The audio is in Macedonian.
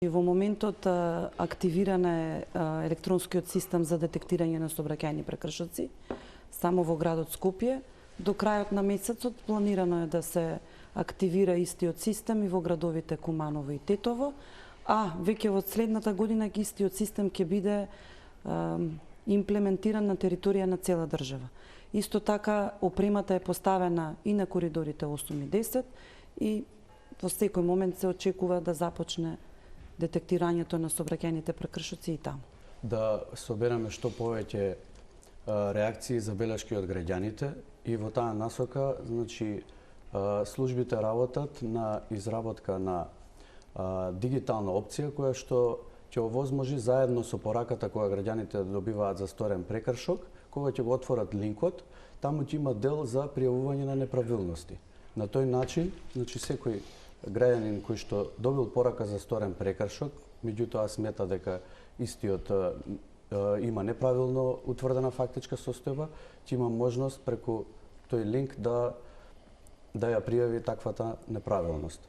Во моментот активиран е електронскиот систем за детектирање на сообраќајни прекршоци само во градот Скопје. До крајот на месецот планирано е да се активира истиот систем и во градовите Куманово и Тетово, а веќе во следната година истиот систем ќе биде имплементиран на територија на цела држава. Исто така опремата е поставена и на коридорите 8 и 10 и во секој момент се очекува да започне детектирањето на сообраќајните прекршоци и таму. Да собереме што повеќе реакции и забелешки од граѓаните и во таа насока, значи, службите работат на изработка на дигитална опција која што ќе овозможи заедно со пораката која граѓаните добиваат за сторен прекршок, кога ќе го отворат линкот, таму ќе има дел за пријавување на неправилности. На тој начин, значи, секој граѓанин кој што добил порака за сторен прекршок, меѓутоа смета дека истиот има неправилно утврдена фактичка состојба, ќе има можност преку тој линк да ја пријави таквата неправилност.